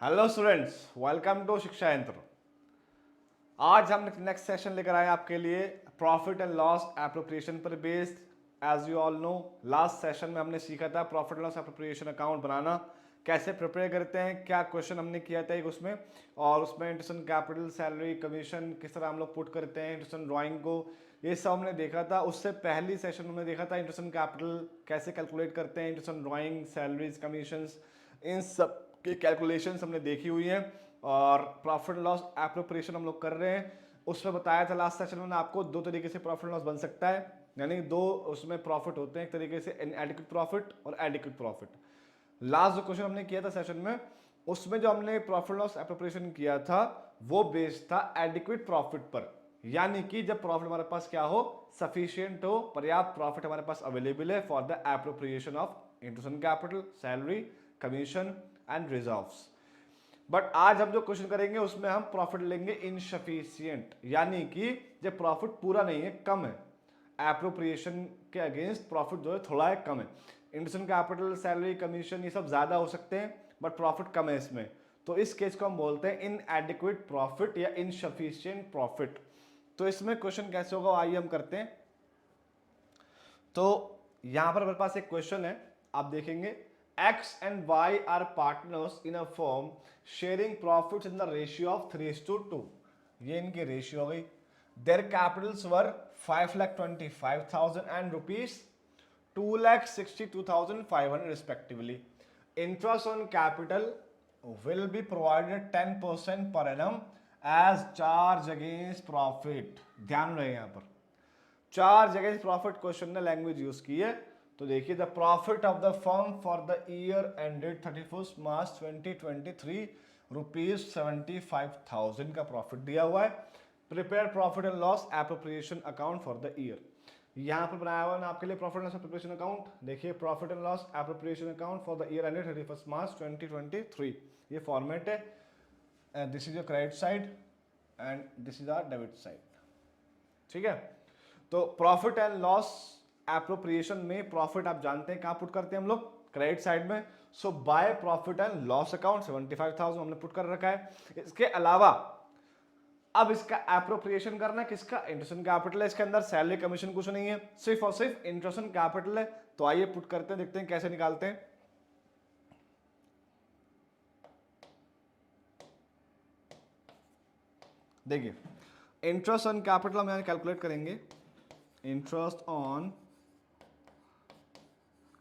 Hello students, welcome to शिक्षा यंत्र। आज हम नेक्स्ट सेशन लेकर आए आपके लिए प्रॉफिट एंड लॉस एप्रोप्रिएशन पर based. As you all know, last session में हमने सीखा था profit and loss appropriation account बनाना कैसे प्रिपेयर करते हैं, क्या क्वेश्चन हमने किया था एक उसमें, और उसमें इंटरेस्ट कैपिटल, सैलरी, कमीशन किस तरह हम लोग पुट करते हैं, इंटरेस्ट ड्राइंग को, ये सब हमने देखा था। उससे पहली सेशन में हमने देखा था इंटरेस्ट कैपिटल कैसे कैलकुलेट करते हैं, इंटरेस्ट ड्राइंग, सैलरीज, कमीशंस, इन सब की कैलकुलेशंस हमने देखी हुई हैं। और प्रॉफिट लॉस एप्रोप्रिएशन हम लोग कर रहे हैं। उसमें बताया था लास्ट सेशन में आपको दो तरीके से प्रॉफिट लॉस बन सकता है, यानी दो उसमें प्रॉफिट होते हैं, एक तरीके से इनएडिक्वेट प्रॉफिट और एडिक्वेट प्रॉफिट। लास्ट जो क्वेश्चन हमने किया था सेशन में, उसमें जो हमने प्रॉफिट लॉस एप्रोप्रिएशन किया था वो बेस्ड था एडिक्वेट प्रॉफिट पर, यानी कि जब प्रॉफिट हमारे पास क्या हो, सफिशिएंट हो, पर्याप्त प्रॉफिट हमारे पास अवेलेबल है for the appropriation of interest capital, salary, commission and reserves. But आज हम जो क्वेश्चन करेंगे उसमें हम प्रॉफिट लेंगे इनसफिशिएंट, यानी कि जब प्रॉफिट पूरा नहीं है, कम है, एप्रोप्रिएशन के अगेंस्ट प्रॉफिट जो है थोड़ा है, कम है। इंटरेस्ट कैपिटल, सैलरी, कमीशन ये सब ज्यादा हो सकते हैं बट प्रॉफिट कम है इसमें, तो इस केस को हम बोलते हैं इनएडिक्वेट प्रॉफिट या इनसफिशिएंट प्रॉफिट। तो इसमें क्वेश्चन कैसे होगा आइए हम करते हैं। तो यहां पर मेरे पास एक क्वेश्चन है, आप देखेंगे X and Y are partners in a firm sharing profits in the ratio of 3:2। ये इनकी रेशियो हो गई। Their capitals were 5,25,000 and rupees 2,62,500 respectively. Interest on capital will be provided 10% per annum as charge against profit। ध्यान रहे यहाँ पर चार जगह प्रॉफिट क्वेश्चन ने लैंग्वेज यूज की है। तो देखिए, the profit of the firm for the year ended 31 March 2023 rupees 75,000 का प्रॉफिट दिया हुआ है। Prepare profit and loss appropriation account for the year. यहां पर बनाया हुआ है आपके लिए profit and loss appropriation account. देखिए, profit and loss appropriation account for the year ended 31 March 2023, ये फॉर्मेट है। This is your credit side and this is our debit side. ठीक है, तो प्रॉफिट एंड लॉस एप्रोप्रिएशन में profit आप जानते हैं कहां पुट करते हैं हम लोग, क्रेडिट साइड में। So by profit and loss account 75,000 हमने पुट कर रखा है। इसके अलावा अब इसका एप्रोप्रिएशन करना है, किसका, इंटरेस्ट कैपिटल है, इसके अंदर सैलरी कमीशन कुछ नहीं है, सिर्फ और सिर्फ इंटरेस्ट कैपिटल है। तो आइए पुट करते हैं, देखते हैं कैसे निकालते हैं। देखिए, इंटरेस्ट ऑन कैपिटल हम यहां कैलकुलेट करेंगे। इंटरेस्ट ऑन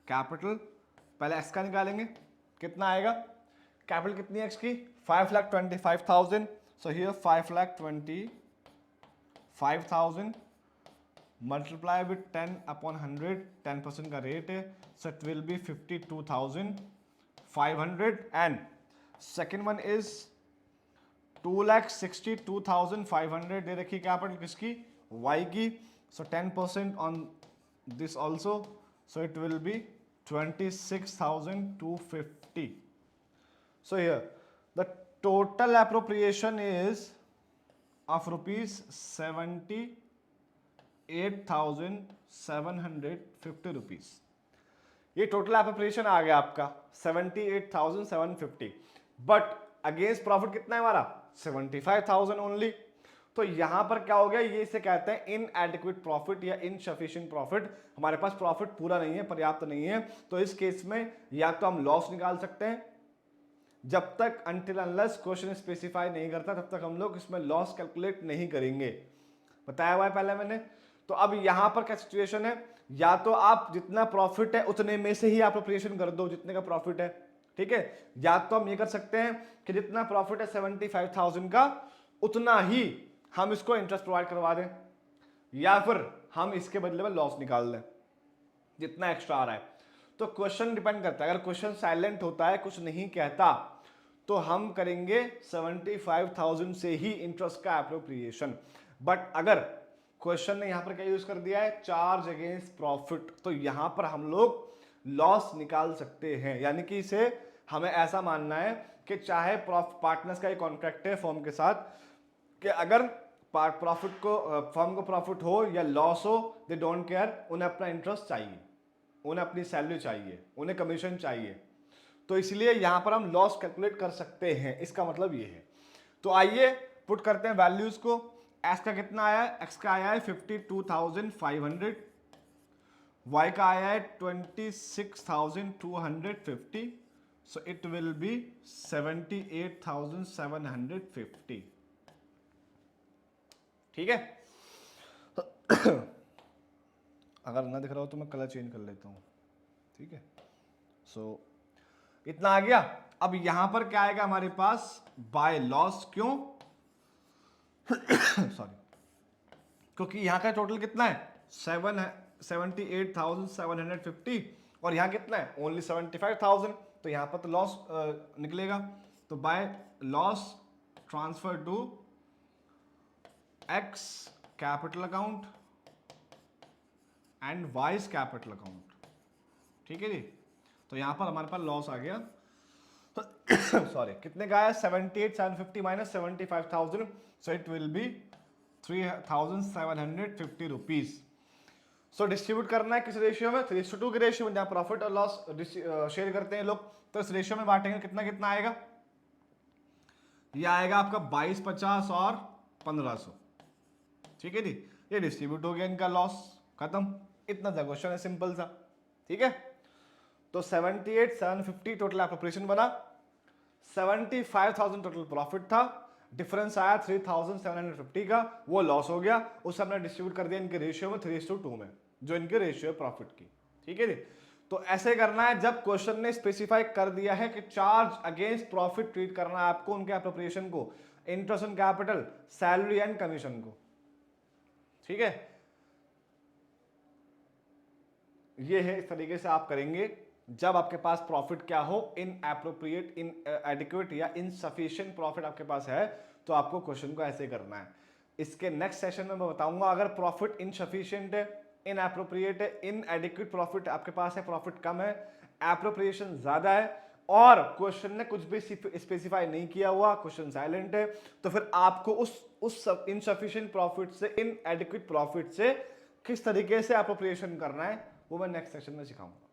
कैपिटल पहले एक्स का निकालेंगे, कितना आएगा, कैपिटल कितनी है एक्स की, 5,25,000। सो हियर 5,25,000 मल्टीप्लाई विथ 10/100, 10% का रेट है, so it will be 52,500। And second one is 2,62,500 दे रखी कैपिटल किसकी, वाई की। सो 10% on this also, so it will be 26,250. So here the total appropriation is of rupees 78,750 rupees। ये total appropriation आ गया आपका 78,750, but against profit कितना है हमारा, 75,000 only. तो यहां पर क्या हो गया, ये इसे कहते हैं इनएडिक्वेट प्रॉफिट या इनसफिशिएंट प्रॉफिट। हमारे पास प्रॉफिट पूरा नहीं है, पर्याप्त नहीं है। तो इस केस में या तो हम लॉस निकाल सकते हैं, जब तक अनटिल अनलेस क्वेश्चन स्पेसिफाई नहीं करता तब तक हम लोग इसमें लॉस कैलकुलेट नहीं करेंगे, बताया हुआ है पहले मैंने। तो अब यहां पर क्या सिचुएशन है, या तो आप जितना प्रॉफिट है उतने में से ही एप्रोप्रिएशन कर दो जितने का प्रॉफिट है, ठीक है। या तो हम ये कर सकते हैं कि जितना प्रॉफिट है 75,000 का, उतना ही हम इसको इंटरेस्ट प्रोवाइड करवा दें, या फिर हम इसके बदले में लॉस निकाल दें जितना एक्स्ट्रा आ रहा है। तो क्वेश्चन डिपेंड करता है, अगर क्वेश्चन साइलेंट होता है, कुछ नहीं कहता, तो हम करेंगे 75,000 से ही इंटरेस्ट का एप्रोप्रिएशन। बट अगर क्वेश्चन ने यहां पर क्या यूज कर दिया है, चार्ज अगेंस्ट प्रॉफिट, तो यहां पर हम लोग लॉस निकाल सकते हैं। यानी कि इसे हमें ऐसा मानना है कि चाहे पार्टनर्स का एक कॉन्ट्रैक्ट है फर्म के साथ, कि अगर प्रॉफिट को फर्म को प्रॉफिट हो या लॉस हो, दे डोंट केयर, उन्हें अपना इंटरेस्ट चाहिए, उन्हें अपनी सैलरी चाहिए, उन्हें कमीशन चाहिए। तो इसलिए यहां पर हम लॉस कैलकुलेट कर सकते हैं, इसका मतलब ये है। तो आइए पुट करते हैं वैल्यूज को। एक्स का कितना आया है, एक्स का आया है 52,500, वाई का आया है 26,250, सो इट विल बी 78,750। ठीक है। अगर ना दिख रहा हो तो मैं कलर चेंज कर लेता हूं। ठीक है, सो इतना आ गया। अब यहां पर क्या आएगा हमारे पास, बाय लॉस। क्यों? सॉरी, क्योंकि यहां का टोटल कितना है, 78,750 और यहां कितना है, ओनली 75,000। तो यहां पर तो लॉस निकलेगा। तो by loss transfer to X capital account and Y's capital account. ठीक है जी। तो यहां पर हमारे पास लॉस आ गया सॉरी, कितने का है, 78,750 minus 75,000, so it will be 3,750 rupees. So distribute करना है किस रेशियो में, 3:2 के रेशियो में, जहां प्रॉफिट और लॉस शेयर करते हैं लोग। तो इस रेशियो में बांटेंगे, कितना कितना आएगा, ये आएगा आपका 2250 और 1500। ठीक है जी, ये डिस्ट्रीब्यूट हो गया इनका लॉस, खत्म। इतना सा क्वेश्चन है, सिंपल सा। ठीक है, तो 78,750 टोटल एप्रोप्रिएशन बना, 75,000 टोटल प्रॉफिट था, डिफरेंस आया 3,750 का, वो लॉस हो गया, उसे हमने डिस्ट्रीब्यूट कर दिया इनके रेशियो में 3:2 में, जो इनके रेशियो है प्रॉफिट की। ठीक है जी। तो ऐसे करना है जब क्वेश्चन ने स्पेसिफाई कर दिया है कि चार्ज अगेंस्ट प्रॉफिट ट्रीट करना है आपको उनके एप्रोप्रिएशन को, interest on capital, salary and commission को। ठीक है, ये है, इस तरीके से आप करेंगे जब आपके पास प्रॉफिट क्या हो, इन एप्रोप्रिएट, इन एडिक्वेट या इनसफिशिएंट प्रॉफिट आपके पास है, तो आपको क्वेश्चन को ऐसे करना है। इसके नेक्स्ट सेशन में मैं बताऊंगा अगर प्रॉफिट इनसफिशिएंट है, इन एप्रोप्रिएट है, इन एडिक्वेट प्रॉफिट आपके पास है, प्रॉफिट कम है, एप्रोप्रिएशन ज्यादा है और क्वेश्चन ने कुछ भी स्पेसिफाई नहीं किया हुआ, क्वेश्चन साइलेंट है, तो फिर आपको उस इनसफिशिएंट प्रॉफिट से, इन एडिक्वेट प्रॉफिट से किस तरीके से एप्रोप्रिएशन करना है, वो मैं नेक्स्ट सेशन में सिखाऊंगा।